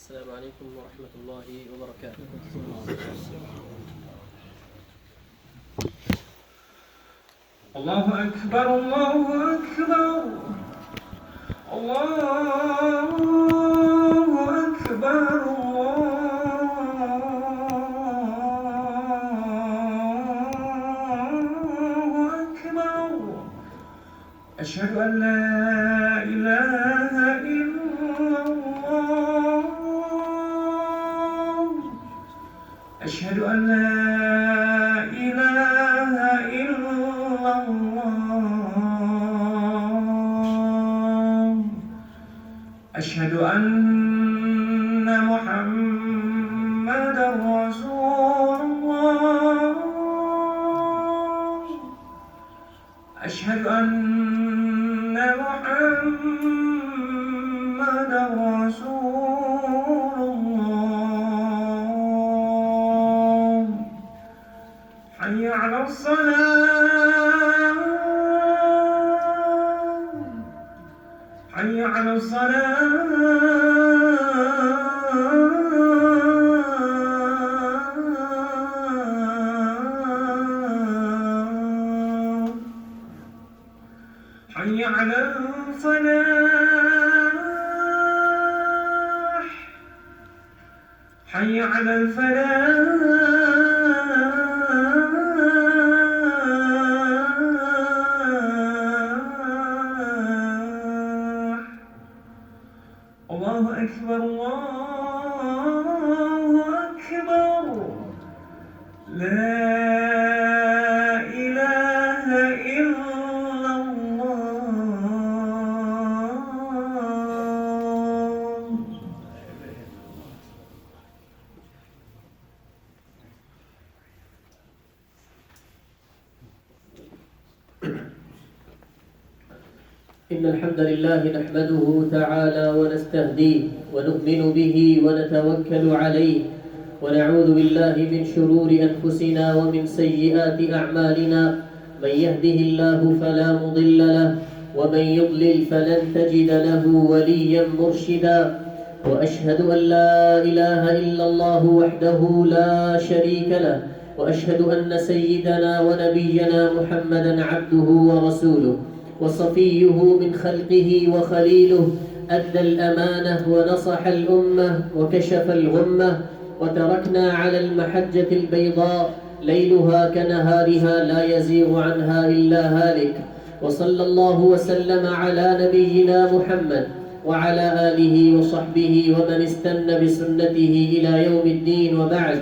السلام عليكم ورحمة الله وبركاته. الله أكبر الله أكبر الله أكبر الله أكبر أشهد أن لا إله إلا الله أشهد أن لا إله إلا الله أشهد أن محمدا رسول الله أشهد أن محمدا رسول الله حي على الصلاة حي على الصلاة حي على الفلاح حي على الفلاح الله أكبر الله أكبر لا إله إلا الله إن الحمد لله نحمده تعالى ونستهديه ونؤمن به ونتوكل عليه ونعوذ بالله من شرور أنفسنا ومن سيئات أعمالنا من يهده الله فلا مضل له ومن يضلل فلن تجد له وليا مرشدا وأشهد أن لا إله إلا الله وحده لا شريك له وأشهد أن سيدنا ونبينا محمدا عبده ورسوله وصفيه من خلقه وخليله أدى الأمانة ونصح الأمة وكشف الغمة وتركنا على المحجة البيضاء ليلها كنهارها لا يزيغ عنها إلا هالك وصلى الله وسلم على نبينا محمد وعلى آله وصحبه ومن استنى بسنته إلى يوم الدين وبعد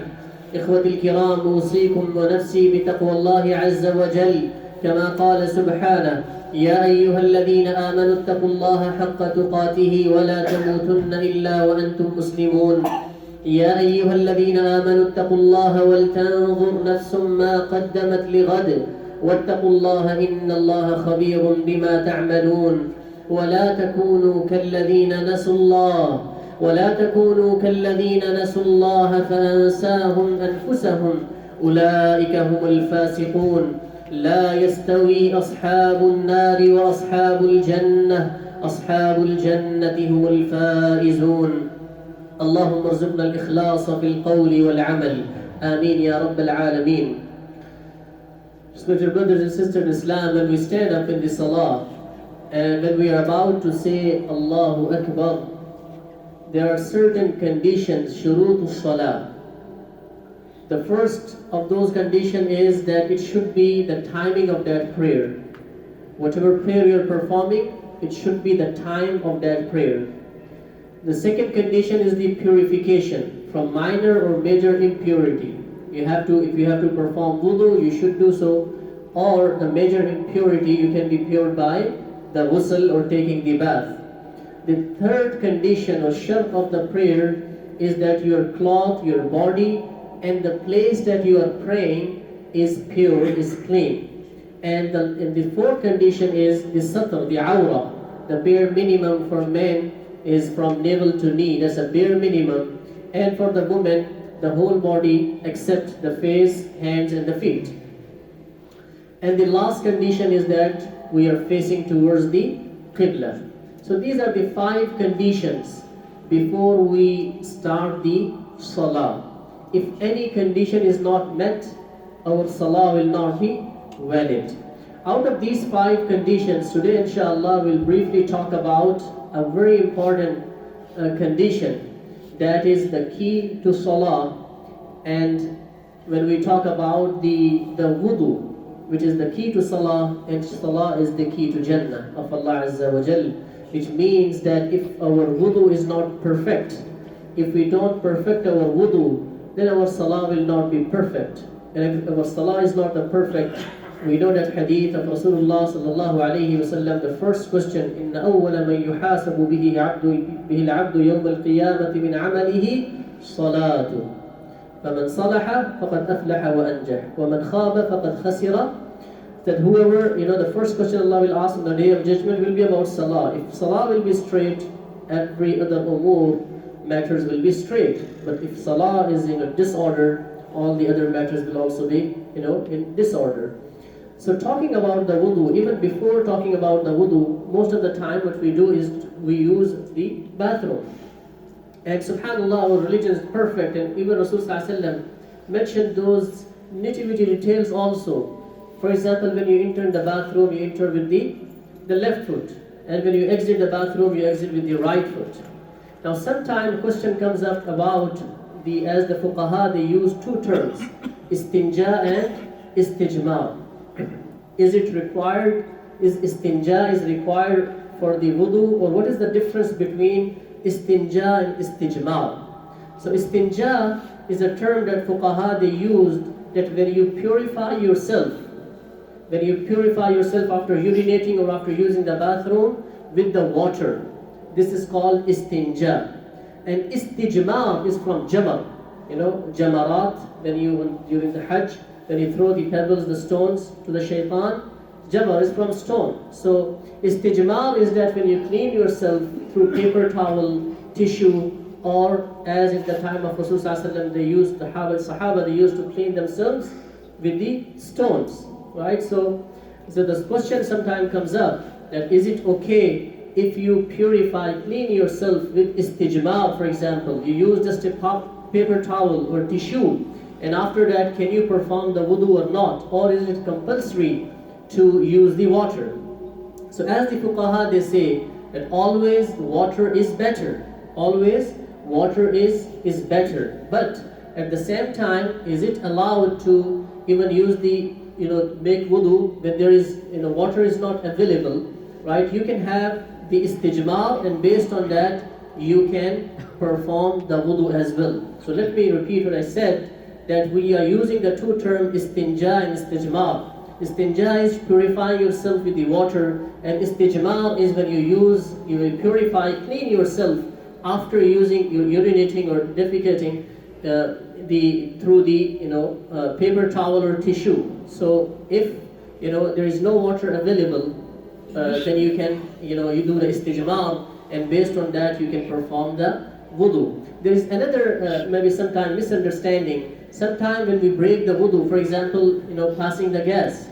إخوتي الكرام أوصيكم ونفسي بتقوى الله عز وجل كما قال سبحانه يا أيها الذين آمنوا اتقوا الله حق تقاته ولا تموتن إلا وأنتم مسلمون يا أيها الذين آمنوا اتقوا الله ولتنظر نفس ما قدمت لغد واتقوا الله إن الله خبير بما تعملون ولا تكونوا كالذين نسوا الله فأنساهم أنفسهم أولئك هم الفاسقون لا يستوي أصحاب النار وأصحاب الجنة هم الفائزون اللهم ارزقنا الإخلاص في القول والعمل آمين يا رب العالمين. Respected brothers and sisters in Islam, when we stand up in the Salah and when we are about to say Allahu Akbar, there are certain conditions, shurutu salah. The first of those conditions is that it should be the timing of that prayer. Whatever prayer you are performing, it should be the time of that prayer. The second condition is the purification from minor or major impurity. If you have to perform wudhu, you should do so, or the major impurity you can be pure by the ghusl or taking the bath. The third condition or shart of the prayer is that your cloth, your body, and the place that you are praying is pure, is clean. And the fourth condition is the satr, the awra. The bare minimum for men is from navel to knee, that's a bare minimum. And for the woman, the whole body except the face, hands and the feet. And the last condition is that we are facing towards the Qibla. So these are the 5 conditions before we start the salah. If any condition is not met, our salah will not be valid. Out of these 5 conditions, today inshallah we'll briefly talk about a very important condition that is the key to salah. And when we talk about the wudhu, which is the key to salah, and salah is the key to Jannah of Allah Azza wa Jal, which means that if our wudhu is not perfect, if we don't perfect our wudhu, then our salah will not be perfect. And if our salah is not the perfect, we know that hadith of Rasulullah sallallahu alayhi wa sallam, the first question, إِنَّ أَوَّلَ مَنْ يُحَاسَبُ بِهِ الْعَبْدُ يَوْمَ الْقِيَامَةِ مِنْ عَمَلِهِ صَلَاةٌ فَمَنْ صَلَحَ فَقَدْ أَفْلَحَ وَأَنْجَحَ وَمَنْ خَابَ فَقَدْ خَسِرَ. That whoever, the first question Allah will ask on the day of judgment will be about salah. If salah will be straight, every other umur matters will be straight. But if salah is in a disorder, all the other matters will also be, in disorder. So talking about the wudhu, even before talking about the wudhu, most of the time what we do is we use the bathroom. And subhanAllah, our religion is perfect, and even Rasulullah mentioned those nitty-gritty details also. For example, when you enter the bathroom, you enter with the left foot. And when you exit the bathroom, you exit with the right foot. Now sometimes a question comes up about as the fuqaha, they use 2 terms, istinja and istijmar. Is it required, is istinja is required for the wudhu, or what is the difference between istinja and istijmar? So istinja is a term that fuqaha they used, that when you purify yourself after urinating or after using the bathroom with the water, this is called istinja. And istijmar is from jamar, jamarat, during the hajj, when you throw the pebbles, the stones to the shaitan, jamar is from stone. So istijmar is that when you clean yourself through paper towel, tissue, or as in the time of Rasulullah they used, the Sahaba they used to clean themselves with the stones, right? So this question sometimes comes up, that is it okay if you clean yourself with istijmar, for example, you use just a paper towel or tissue, and after that can you perform the wudhu or not, or is it compulsory to use the water? So as the fuqaha they say that always water is better, always water is better, but at the same time, is it allowed to even use make wudu when there is, water is not available, right? You can have the istijmar, and based on that you can perform the wudu as well. So let me repeat what I said, that we are using the 2 terms istinja and istijmar. Istinja is purifying yourself with the water, and istijmar is when you will clean yourself after urinating or defecating through the paper towel or tissue. So if there is no water available, then you can you do the istijmar, and based on that you can perform the wudu. There is another maybe sometime misunderstanding. Sometime when we break the wudu, for example, passing the gas,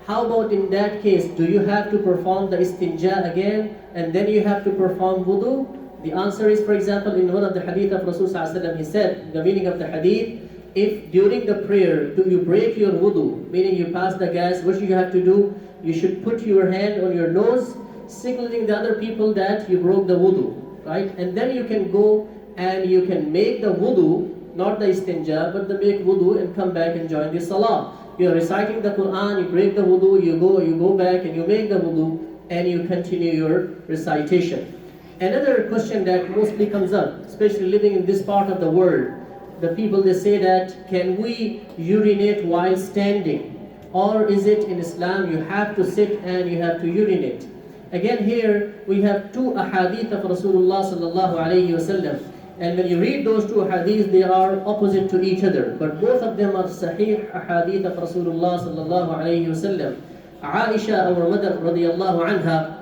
how about in that case, do you have to perform the istinja again and then you have to perform wudu? The answer is, for example, in one of the hadith of Rasulullah, he said, the meaning of the hadith, if during the prayer do you break your wudu, meaning you pass the gas, what you have to do? You should put your hand on your nose, signaling the other people that you broke the wudu, right? And then you can go and you can make the wudu, not the istinja, but the make wudu and come back and join the salah. You are reciting the Quran, you break the wudu, you go back and you make the wudu and you continue your recitation. Another question that mostly comes up, especially living in this part of the world, the people they say that, can we urinate while standing? Or is it in Islam you have to sit and you have to urinate? Again here we have 2 ahadith of Rasulullah sallallahu alayhi wasallam. And when you read those 2 hadiths, they are opposite to each other, but both of them are sahih hadith of Rasulullah sallallahu alayhi wasallam. Aisha, our mother radiyallahu anha,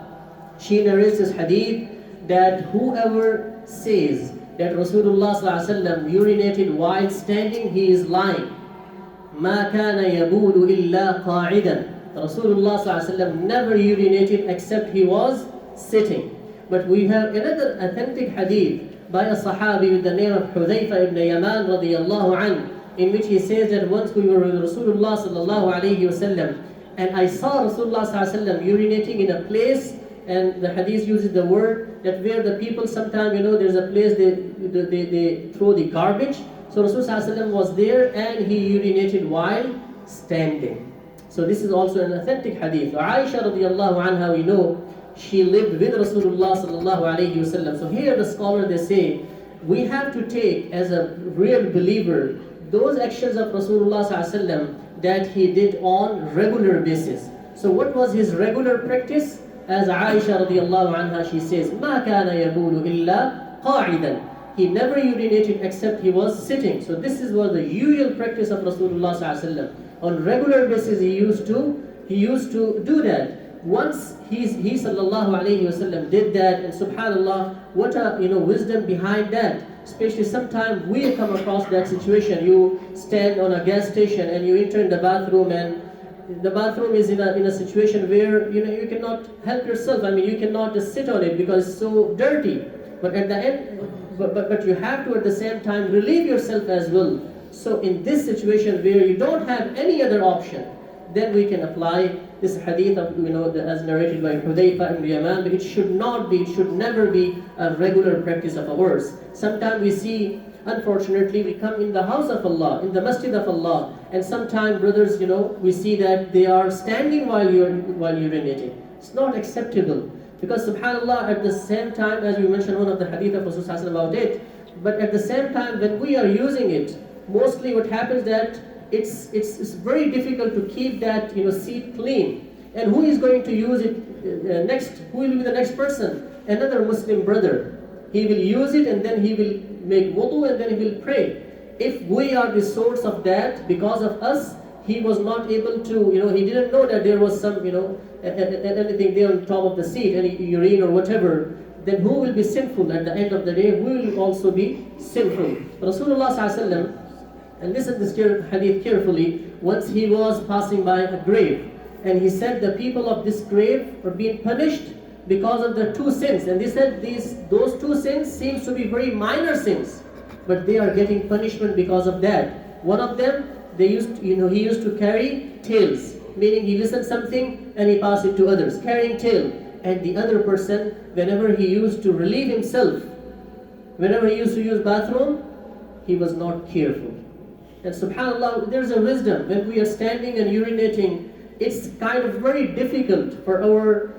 she narrates this hadith that whoever says that Rasulullah sallallahu alayhi wasallam urinated while standing, he is lying. Ma kana yabulu illa qa'idan. Rasulullah sallallahu alayhi wasallam never urinated except he was sitting. But we have another authentic hadith by a Sahabi with the name of Hudhayfa ibn Yaman radiyallahu anhu, in which he says that once we were with Rasulullah sallallahu alayhi wasallam, and I saw Rasulullah sallallahu alayhi wasallam urinating in a place, and the hadith uses the word that where the people sometimes, there's a place they throw the garbage. So Rasulullah sallallahu alayhi wasallam was there and he urinated while standing. So this is also an authentic hadith. Aisha radiyallahu anha, we know, she lived with Rasulullah sallallahu alayhi wasallam. So here the scholar, they say, we have to take as a real believer those actions of Rasulullah sallallahu alayhi wasallam that he did on regular basis. So what was his regular practice? As Aisha radiyallahu anha, she says, مَا كَانَ يَبُولُ إِلَّا قَاعِدًا. He never urinated except he was sitting. So this was the usual practice of Rasulullah sallallahu alayhi wasallam. On regular basis he used to do that. Once he sallallahu alayhi wasallam did that, and subhanallah, what a wisdom behind that. Especially sometimes we come across that situation. You stand on a gas station and you enter in the bathroom, and the bathroom is in a situation where you cannot help yourself. I mean, you cannot just sit on it because it's so dirty. But at the end, but you have to at the same time relieve yourself as well. So in this situation where you don't have any other option, then we can apply this hadith of as narrated by Hudhayfa ibn Yaman. But it should never be a regular practice of ours. Sometimes we see, unfortunately, we come in the house of Allah, in the masjid of Allah, and sometimes brothers, we see that they are standing while urinating. It's not acceptable, because subhanallah, at the same time, as we mentioned one of the hadith of Rasulullah about it, but at the same time when we are using it, mostly what happens that it's very difficult to keep that seat clean. And who is going to use it next? Who will be the next person? Another Muslim brother. He will use it and then he will make wudhu and then he will pray. If we are the source of that, because of us, he was not able to, he didn't know that there was some, anything there on top of the seat, any urine or whatever, then who will be sinful at the end of the day? We will also be sinful. Rasulullah sallallahu alaihi wasallam, and listen to this hadith carefully, once he was passing by a grave, and he said the people of this grave are being punished because of the two sins. And they said those two sins seems to be very minor sins, but they are getting punishment because of that. One of them, he used to carry tales, meaning he listened something and he passed it to others, carrying tale. And the other person, whenever he used to relieve himself, whenever he used to use bathroom, he was not careful. And subhanallah, there's a wisdom. When we are standing and urinating, it's kind of very difficult for our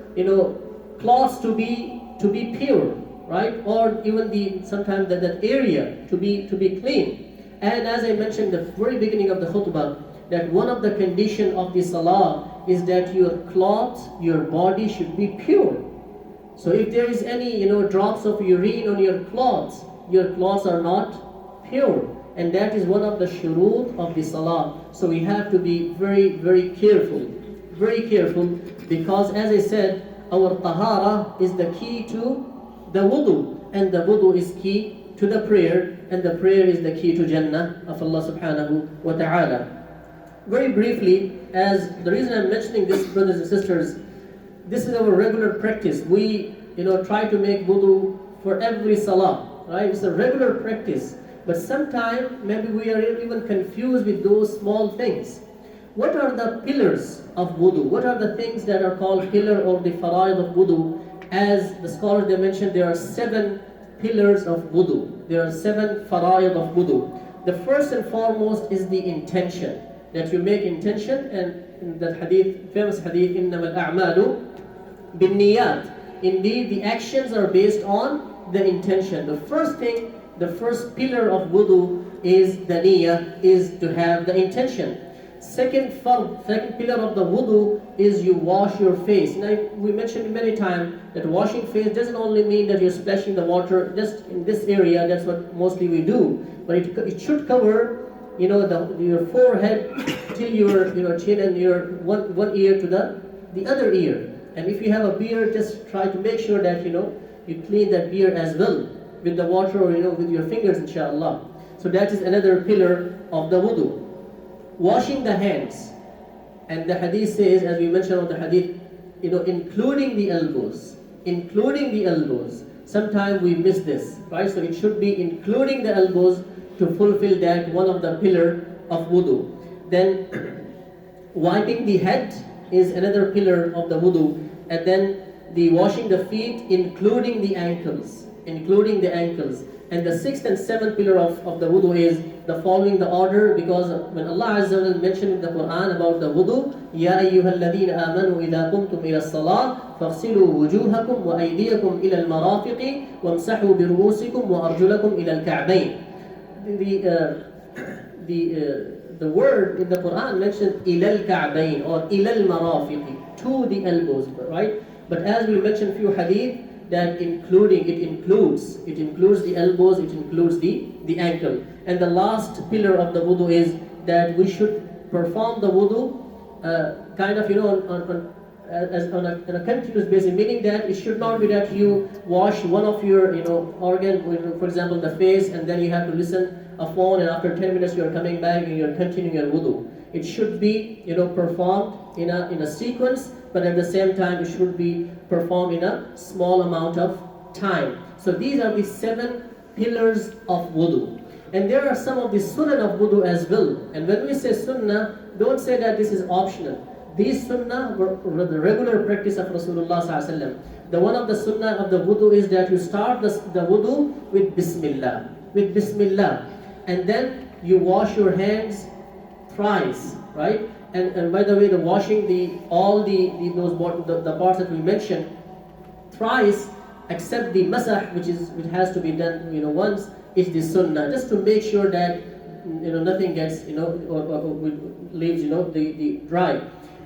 cloths to be pure, right? Or even sometimes that area to be clean. And as I mentioned at the very beginning of the khutbah, that one of the conditions of the salah is that your cloth, your body should be pure. So if there is any drops of urine on your cloths are not pure. And that is one of the shurut of the salah. So we have to be very, very careful. Very careful, because as I said, our tahara is the key to the wudhu. And the wudhu is key to the prayer. And the prayer is the key to Jannah of Allah subhanahu wa ta'ala. Very briefly, as the reason I'm mentioning this, brothers and sisters, this is our regular practice. We try to make wudhu for every salah, right? It's a regular practice. But sometimes maybe we are even confused with those small things. What are the pillars of wudhu? What are the things that are called pillar or the faraid of wudhu? As the scholars they mentioned, there are 7 pillars of wudhu. There are 7 faraid of wudhu. The first and foremost is the intention. That you make intention, and in that hadith, famous hadith, إِنَّمَا الْأَعْمَالُ بِالنِّيَّاتِ. Indeed, the actions are based on the intention. The first pillar of wudu is the niyyah, is to have the intention. Second pillar of the wudu is you wash your face. Now, we mentioned many times that washing face doesn't only mean that you're splashing the water just in this area. That's what mostly we do. But it should cover your forehead till your chin and your one ear to the other ear. And if you have a beard, just try to make sure that you clean that beard as well with the water or with your fingers, inshallah. So that is another pillar of the wudu. Washing the hands, and the hadith says, as we mentioned on the hadith, including the elbows. Sometimes we miss this, right? So it should be including the elbows to fulfill that one of the pillar of wudu. Then wiping the head is another pillar of the wudu, and then the washing the feet, including the ankles, And the sixth and seventh pillar of the wudu is the following the order, because when Allah Azza wa Jalla mentioned in the Quran about the wudu, Ya ayyuhalladhina amanu idha qumtum ila as-salah faghsilu wujuhakum wa aydiyakum ila al-marafiqi wamsahu bi ru'usikum wa arjulakum ila al-ka'bayn. The word in the Quran mentioned ila al-ka'bayn or ila al-marafiqi, to the elbows, right? But as we mentioned few hadith, that includes the elbows, it includes the ankle. And the last pillar of the wudu is that we should perform the wudu on a continuous basis, meaning that it should not be that you wash one of your organ, for example the face, and then you have to listen a phone, and after 10 minutes you are coming back and you are continuing your wudu. It should be performed in a sequence, but at the same time it should be performed in a small amount of time. So these are the 7 pillars of wudu. And there are some of the sunnah of wudu as well. And when we say sunnah, don't say that this is optional. These sunnah were the regular practice of Rasulullah sallallahu alaihi wasallam. The one of the sunnah of the wudu is that you start the wudu with Bismillah. And then you wash your hands thrice, right? And by the way, the washing the parts that we mentioned thrice, except the masah, which has to be done once, is the sunnah, just to make sure that nothing gets or leaves the dry.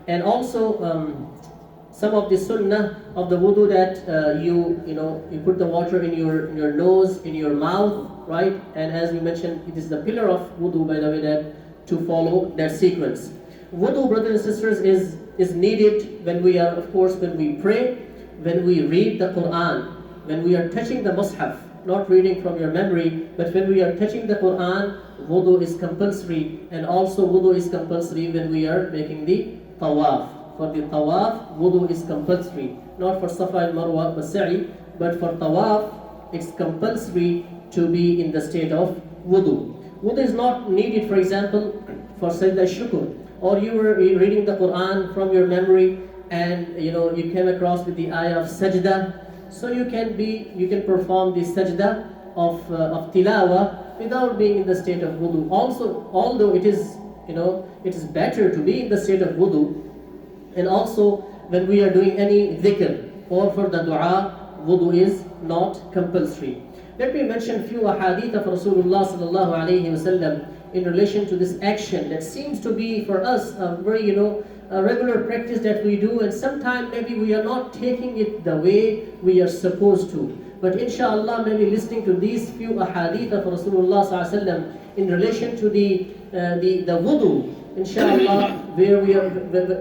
And also some of the sunnah of the wudu that you put the water in your nose, in your mouth, right? And as we mentioned, it is the pillar of wudu, by the way, that to follow that sequence. Wudu, brothers and sisters, is needed when we are, of course, when we pray, when we read the Quran, when we are touching the mushaf, not reading from your memory, but when we are touching the Quran, wudu is compulsory. And also wudu is compulsory when we are making the tawaf. For the tawaf, wudu is compulsory. Not for Safa and Marwa, but for tawaf, it's compulsory to be in the state of wudu. Wudu is not needed, for example, for sajda shukr, or you were reading the Quran from your memory and you came across with the ayah of sajda, so you can perform the sajda of tilawa without being in the state of wudu. Also, although it is better to be in the state of wudu, and also when we are doing any dhikr or for the dua, wudu is not compulsory. Let me mention few ahadith of Rasulullah sallallahu alaihi wasallam in relation to this action that seems to be for us a very a regular practice that we do, and sometimes maybe we are not taking it the way we are supposed to. But inshallah, maybe listening to these few ahadith of Rasulullah sallallahu alaihi wasallam in relation to the wudu, inshallah, where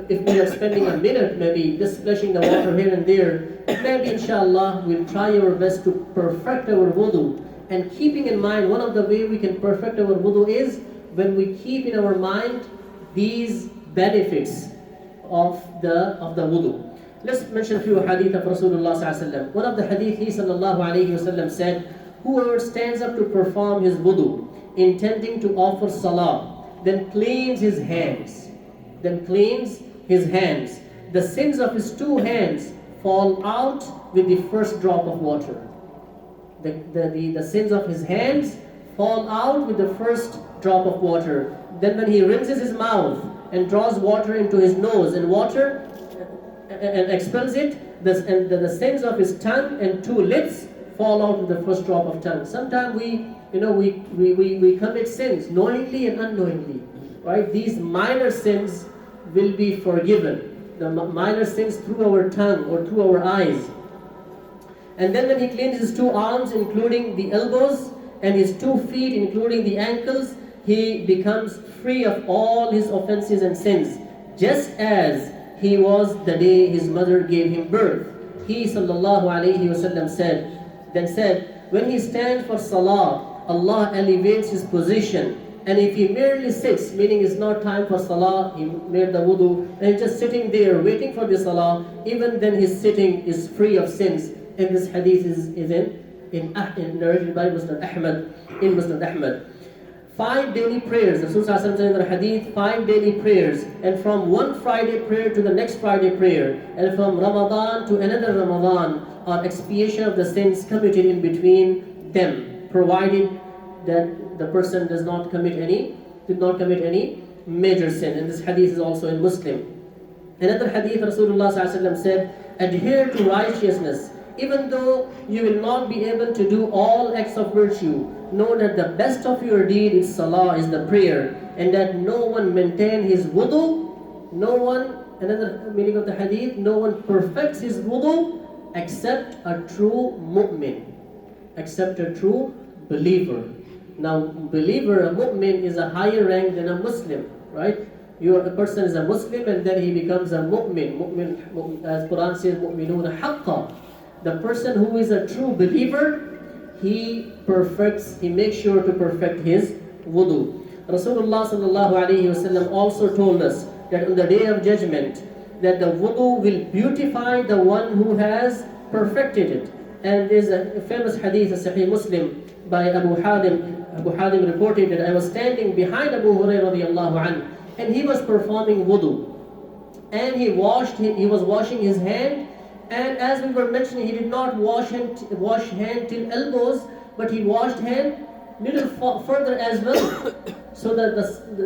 if we are spending a minute maybe just splashing the water here and there, maybe inshallah we'll try our best to perfect our wudu. And keeping in mind, one of the way we can perfect our wudu is when we keep in our mind these benefits of the wudu. Let's mention a few hadith of Rasulullah sallallahu alaihi wasallam. One of the hadith, he sallallahu alaihi wasallam said, whoever stands up to perform his wudu, intending to offer salah, then cleans his hands. The sins of his 2 hands fall out with the first drop of water. The sins of his hands fall out with the first drop of water. Then when he rinses his mouth and draws water into his nose and expels it, the sins of his tongue and 2 lips fall out with the first drop of tongue. Sometimes we commit sins knowingly and unknowingly, right? These minor sins will be forgiven. The minor sins through our tongue or through our eyes. And then when he cleans his 2 arms, including the elbows, and his 2 feet, including the ankles, he becomes free of all his offenses and sins, just as he was the day his mother gave him birth. He sallallahu alaihi wasallam said, when he stands for salah, Allah elevates his position. And if he merely sits, meaning it's not time for salah, he made the wudu, and he's just sitting there waiting for the salah, even then his sitting is free of sins, And this hadith is in narrated by Musnad Ahmad, in Musnad Ahmad. 5 daily prayers. The Rasul said in the hadith, 5 daily prayers, and from one Friday prayer to the next Friday prayer, and from Ramadan to another Ramadan, are expiation of the sins committed in between them, provided that the person did not commit any major sin. And this hadith is also in Muslim. Another hadith, Rasulullah said, adhere to righteousness, even though you will not be able to do all acts of virtue. Know that the best of your deed is salah, is the prayer, and that no one maintain his wudhu, another meaning of the hadith, no one perfects his wudhu except a true mu'min, except a true believer. Now, believer, a mu'min, is a higher rank than a Muslim, right? A person is a Muslim and then he becomes a mu'min. Mu'min, as Quran says, mu'minuna haqqa. The person who is a true believer, he makes sure to perfect his wudu. Rasulullah sallallahu alayhi wasallam also told us that on the day of judgment, that the wudu will beautify the one who has perfected it. And there's a famous hadith, a Sahih Muslim, by Abu Hadim. Abu Hadim reported that I was standing behind Abu Hurairah radiallahu anhu, and he was performing wudu. And he was washing his hand. And as we were mentioning, he did not wash hand till elbows, but he washed hand little further as well. So that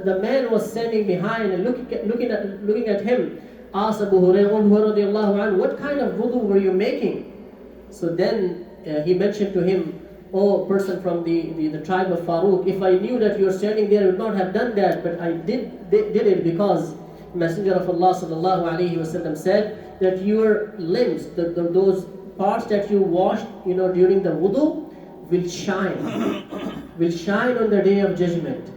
the man was standing behind and looking at him, asked Abu Hurairah, what kind of wudu were you making? So then he mentioned to him, oh, person from the tribe of Farouk, if I knew that you were standing there, I would not have done that, but I did it because Messenger of Allah sallallahu alaihi wasallam said that your limbs, those parts that you washed, during the wudu, will shine on the day of judgment.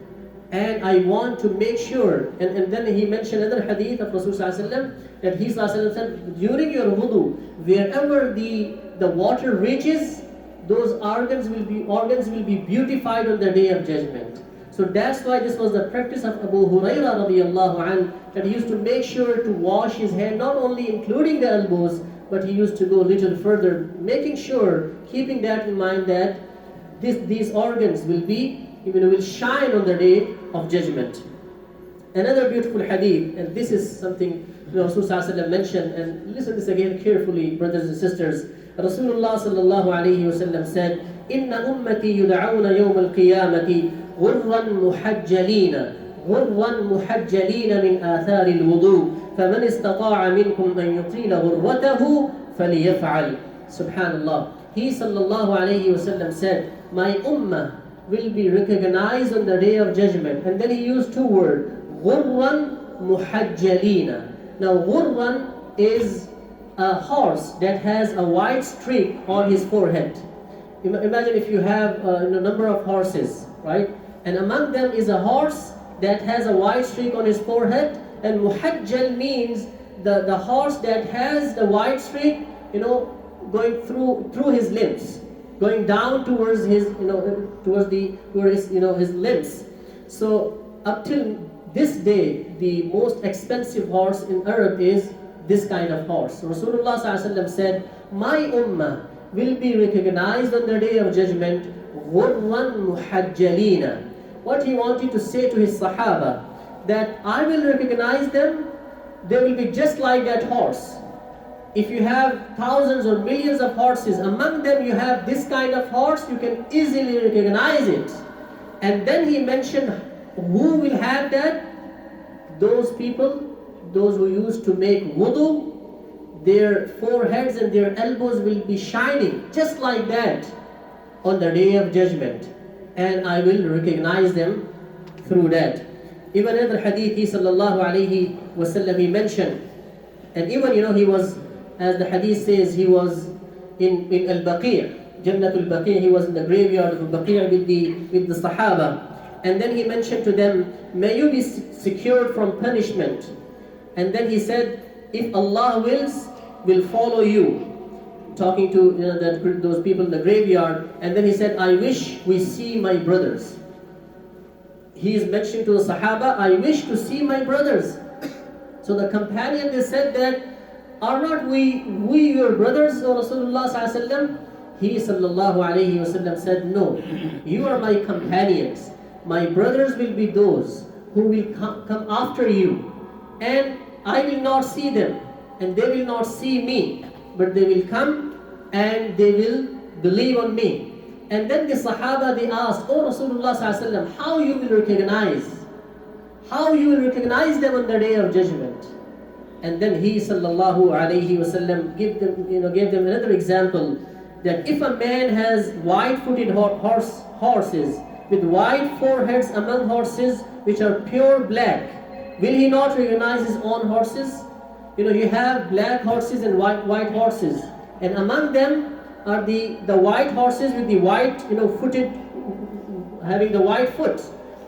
And I want to make sure, and then he mentioned another hadith of Rasulullah sallallahu alaihi wasallam, that he sallallahu alaihi wasallam said, during your wudu, wherever the water reaches, those organs will be beautified on the day of judgment. So that's why this was the practice of Abu Hurairah radiallahu anhu, that he used to make sure to wash his hand, not only including the elbows, but he used to go a little further, making sure, keeping that in mind, that these organs will shine on the day of judgment. Another beautiful hadith, and this is something Rasulullah mentioned, and listen to this again carefully, brothers and sisters. Rasulullah sallallahu alayhi wasallam said, "Inna ummati yud'auna yawm al-qiyamati غرًا محجلين من آثار الوضوء فمن استطاع منكم أن يطيل غرته فليفعل." Subhanallah. He sallallahu alayhi wasallam said, my ummah will be recognized on the day of judgment. And then he used 2 words, غرًا محجلين. Now غرًا is a horse that has a white streak on his forehead. Imagine if you have a number of horses, right? And among them is a horse that has a white streak on his forehead. And muhajjal means the horse that has the white streak, going through his limbs, going down towards his limbs. So up till this day, the most expensive horse in Arab is this kind of horse. Rasulullah ﷺ said, my ummah will be recognized on the day of judgment, غُرًّا مُحَجَّلِينَ. What he wanted to say to his Sahaba, that I will recognize them, they will be just like that horse. If you have thousands or millions of horses, among them you have this kind of horse, you can easily recognize it. And then he mentioned who will have that? Those people, those who used to make wudu, their foreheads and their elbows will be shining just like that on the day of judgment. And I will recognize them through that. Even another hadith, he sallallahu alayhi wasallam, he mentioned, and even he was, as the hadith says, he was in al-Baqi', Jannatul Baqi', he was in the graveyard of al-Baqi' with the Sahaba. And then he mentioned to them, may you be secured from punishment. And then he said, if Allah wills, we'll follow you. Talking to those people in the graveyard. And then he said, I wish we see my brothers. He is mentioning to the Sahaba, I wish to see my brothers. So the companion, they said that Are not we your brothers, O Rasulullah sallallahu alaihi wasallam? He sallallahu alaihi wasallam said, no, you are my companions. My brothers will be those who will come after you, and I will not see them, and they will not see me, but they will come and they will believe on me. And then the Sahaba, they asked, oh Rasulullah sallallahu alaihi wasallam, how you will recognize them on the day of judgment? And then he sallallahu alaihi wasallam gave them another example, that if a man has white-footed horses with white foreheads among horses which are pure black, will he not recognize his own horses? You have black horses and white horses, and among them are the white horses with the white footed, having the white foot.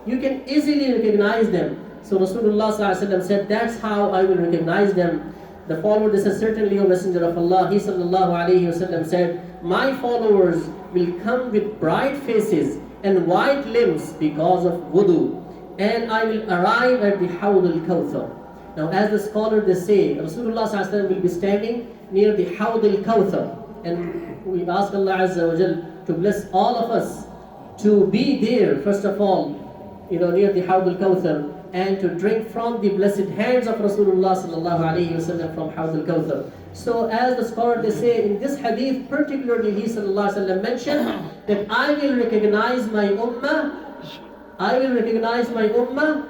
You can easily recognize them. So Rasulullah sallallahu alaihi wasallam said, that's how I will recognize them. The follower said, certainly, O Messenger of Allah, he sallallahu alaihi wasallam said, my followers will come with bright faces and white limbs because of wudhu, and I will arrive at the Hawd al-Kawthar. Now, as the scholar they say, Rasulullah sallallahu alaihi wasallam will be standing near the Hawd al-Kawthar, and we ask Allah Azza wa Jal to bless all of us to be there, first of all, near the Hawd al-Kawthar, and to drink from the blessed hands of Rasulullah sallallahu alaihi wasallam from Hawd al-Kawthar. So as the scholar they say, in this hadith particularly, he sallallahu alaihi wasallam mentioned that I will recognize my ummah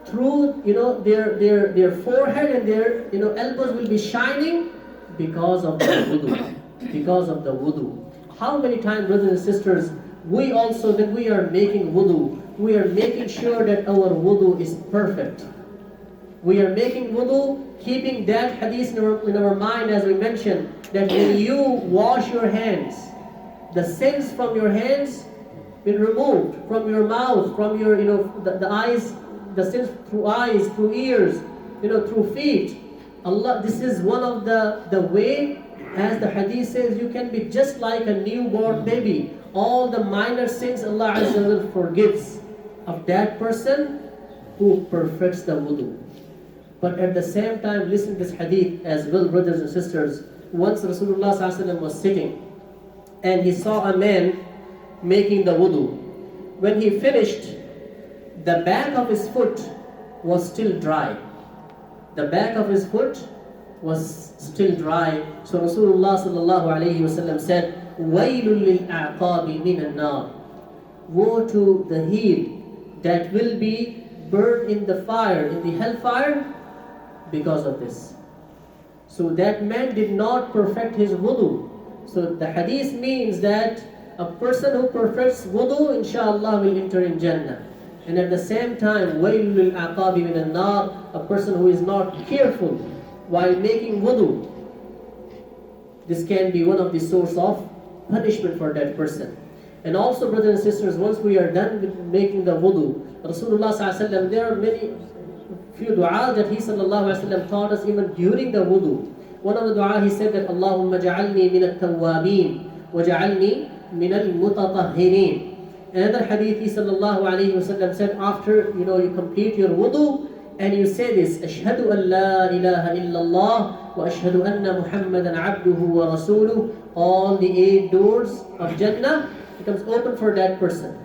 through their forehead, and their elbows will be shining because of the wudhu. How many times, brothers and sisters, we also, when we are making wudhu, we are making sure that our wudhu is perfect. We are making wudu, keeping that hadith in our mind, as we mentioned, that when you wash your hands, the sins from your hands will removed, from your mouth, from your, the eyes, the sins through eyes, through ears, through feet. Allah, this is one of the way, as the hadith says, you can be just like a newborn baby. All the minor sins Allah Azza wa Jalla forgives of that person who perfects the wudu. But at the same time, listen to this hadith as well, brothers and sisters. Once Rasulullah sallallahu alaihi wasallam was sitting, and he saw a man making the wudu. When he finished, the back of his foot was still dry. The back of his foot was still dry. So Rasulullah sallallahu alaihi wasallam said, "Waylul lil a'qabi min an-nar." Woe to the heel that will be burned in the fire, in the hellfire, because of this. So that man did not perfect his wudu. So the hadith means that a person who perfects wudu, inshallah, will enter in Jannah. And at the same time, waylul lil a'qabi min an-nar, a person who is not careful while making wudu, this can be one of the source of punishment for that person. And also, brothers and sisters, once we are done with making the wudu, Rasulullah sallallahu alaihi wasallam, there are few dua that he sallallahu alaihi wasallam taught us even during the wudu. One of the dua he said that Allahumma ja'alni min at-tawwabin wa ja'alni min al-mutatahhirin. Another hadith he sallallahu alaihi wasallam said, after you complete your wudu and you say this, ashhadu an la ilaha illallah wa ashhadu anna muhammadan abduhu wa rasuluh, all the 8 doors of Jannah becomes open for that person.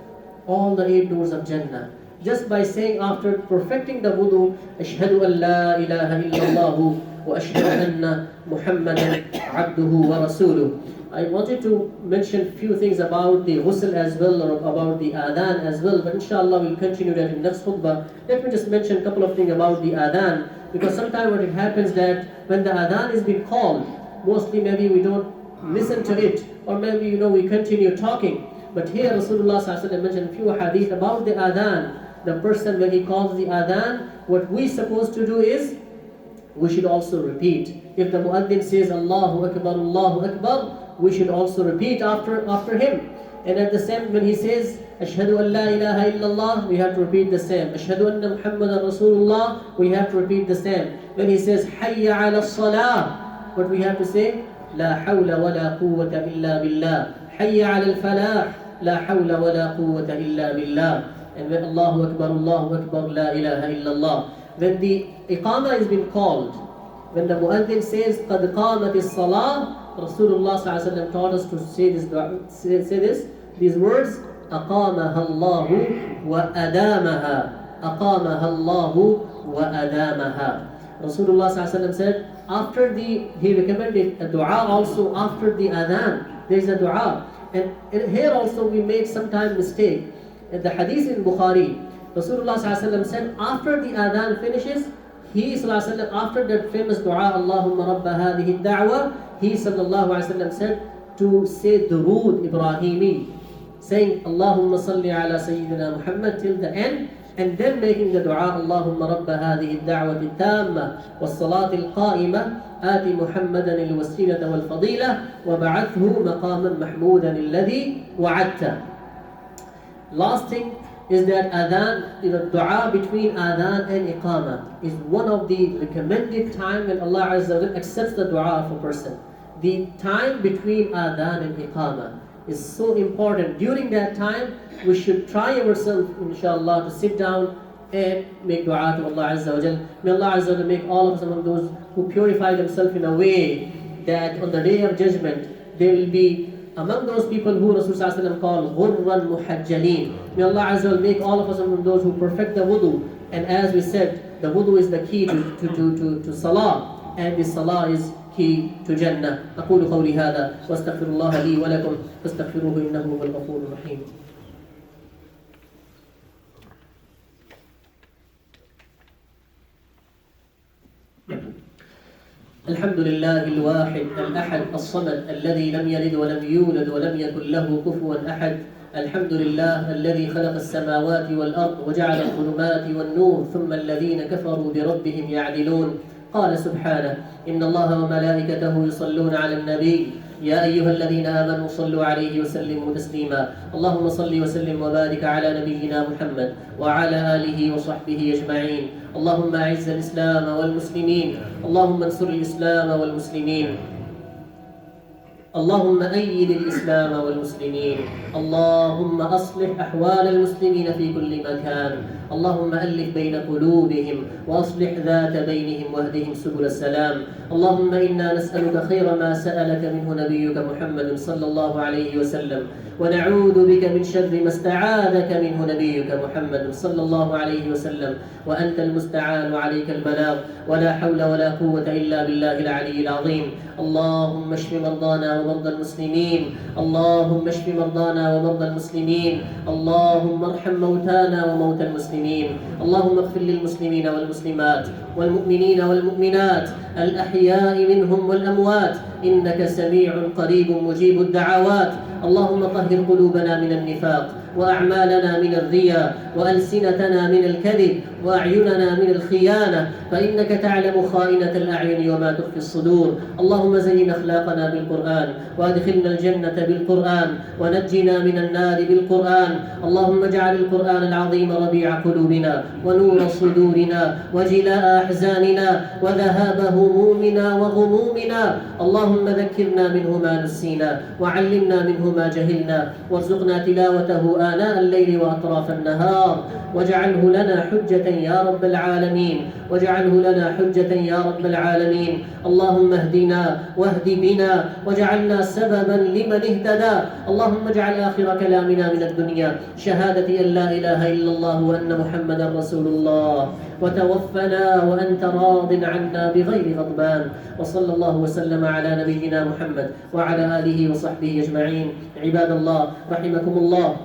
All the 8 doors of Jannah. Just by saying, after perfecting the wudu, ashhadu an la ilaha illallah wa ashhadu anna muhammadan abduhu wa rasuluh. I wanted to mention few things about the ghusl as well, or about the adhan as well, but inshallah we'll continue that in next khutbah. Let me just mention a couple of things about the adhan, because sometimes what it happens that when the adhan is being called, mostly maybe we don't listen to it, or maybe we continue talking. But here Rasulullah sallallahu alaihi wasallam mentioned a few hadith about the adhan. The person, when he calls the adhan, what we supposed to do is, we should also repeat. If the muaddin says Allahu Akbar, we should also repeat after him. And at the same, when he says ashhadu an la ilaha illallah, we have to repeat the same. Ashhadu anna muhammadan rasulullah, we have to repeat the same. When he says hayya ala salah, what we have to say? La hawla wa la quwwata illa billah. Hayya ala al-falah, la hawla wa la quwwata illa billah. And when Allahu Akbar, la ilaha illallah. When the iqamah is being called, when the muaddin says قَدْ قَامَتِ الصَّلَاةِ, Rasulullah sallallahu alaihi wasallam taught us to say these words, أَقَامَهَا اللَّهُ وَأَدَامَهَا أَقَامَهَا اللَّهُ وَأَدَامَهَا. Rasulullah sallallahu alaihi wasallam said, he recommended a dua also after the adhan. There is a dua. And here also we make sometimes mistake. In the hadith in Bukhari, Rasulullah sallallahu alaihi wasallam said, after the adhan finishes, he sallallahu alaihi wasallam, after that famous dua, Allahumma rabba hadhihi da'wa, he sallallahu alaihi wasallam said to say durood Ibrahimi, saying Allahumma salli ala Sayyidina Muhammad till the end, and then making the dua, Allahumma rabba hadhihi da'wati tamma was salati al-qa'ima آتِ محمدا الوسيلة والفضيلة وبعثه مقاما محمودا الذي وعدته. Last thing is that adhan, dua between adhan and iqamah is one of the recommended time when Allah Azza wa Jalla accepts the dua of a person. The time between adhan and iqamah is so important. During that time, we should try ourselves, inshallah, to sit down and make dua to Allah Azza wa Jalla. May Allah Azza wa Jalla make all of us among those who purify themselves in a way that on the day of judgment they will be among those people who Rasulullah called ghurran muhajjalin. May Allah Azza wa Jalla make all of us among those who perfect the wudhu. And as we said, the wudhu is the key to salah, and the salah is key to Jannah. أقول قولي هذا واستغفر الله لي ولكم فاستغفروه إنه هو الغفور الرحيم. الحمد لله الواحد الأحد الصمد الذي لم يلد ولم يولد ولم يكن له كفوا أحد. الحمد لله الذي خلق السماوات والأرض وجعل الظلمات والنور ثم الذين كفروا بربهم يعدلون. قال سبحانه إن الله وملائكته يصلون على النبي يا أيها الذين آمنوا صلوا عليه وسلموا تسليما. اللهم صل وسلم وبارك على نبينا محمد وعلى آله وصحبه أجمعين. اللهم أعز الإسلام والمسلمين. اللهم انصر الإسلام والمسلمين. اللهم أيد الإسلام والمسلمين. اللهم أصلح أحوال المسلمين في كل مكان. اللهم ألف بين قلوبهم وأصلح ذات بينهم واهدهم سبل السلام. اللهم إنا نسألك خير ما سألك منه نبيك محمد صلى الله عليه وسلم، ونعوذ بك من شر ما استعاذك منه نبيك محمد صلى الله عليه وسلم، وأنت المستعان وعليك البلاغ، ولا حول ولا قوة إلا بالله العلي العظيم. اللهم اشف مرضانا ومرضى المسلمين. اللهم اشف مرضانا ومرضى المسلمين. اللهم ارحم موتانا وموتى المسلمين. اللهم اغفر للمسلمين والمسلمات والمؤمنين والمؤمنات الأحياء منهم والأموات إنك سميع قريب مجيب الدعوات. اللهم طهر قلوبنا من النفاق، وأعمالنا من الرياء، وألسنتنا من الكذب، وأعيننا من الخيانة، فإنك تعلم خائنة الأعين وما تخفي الصدور. اللهم زين أخلاقنا بالقرآن، وأدخلنا الجنة بالقرآن، ونجنا من النار بالقرآن. اللهم اجعل القرآن العظيم ربيع قلوبنا ونور صدورنا وجلاء أحزاننا وذهاب همومنا وغمومنا. اللهم ذكرنا منه ما نسينا، وعلمنا منه ما جهلنا، وارزقنا تلاوته آناء الليل وأطراف النهار، واجعله لنا حجة يا رب العالمين. واجعله لنا حجة يا رب العالمين. اللهم اهدنا واهد بنا واجعلنا سببا لمن اهتدى. اللهم اجعل آخر كلامنا من الدنيا شهادة أن لا إله إلا الله وأن محمدا رسول الله، وتوفنا وأنت راض عنا بغير غضبان. وصلى الله وسلم على نبينا محمد وعلى آله وصحبه أجمعين. عباد الله رحمكم الله،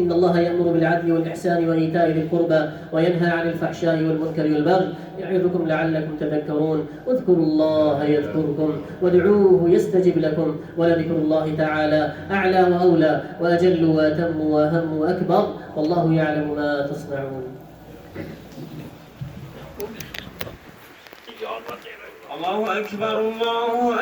إن الله يأمر بالعدل والإحسان وإيتاء ذي القربى وينهى عن الفحشاء والمنكر والبغي يعظكم لعلكم تذكرون. اذكروا الله يذكركم وادعوه يستجب لكم، ولذكر الله تعالى أعلى وأولى وأجل وأتم وأهم وأكبر، والله يعلم ما تصنعون. الله أكبر الله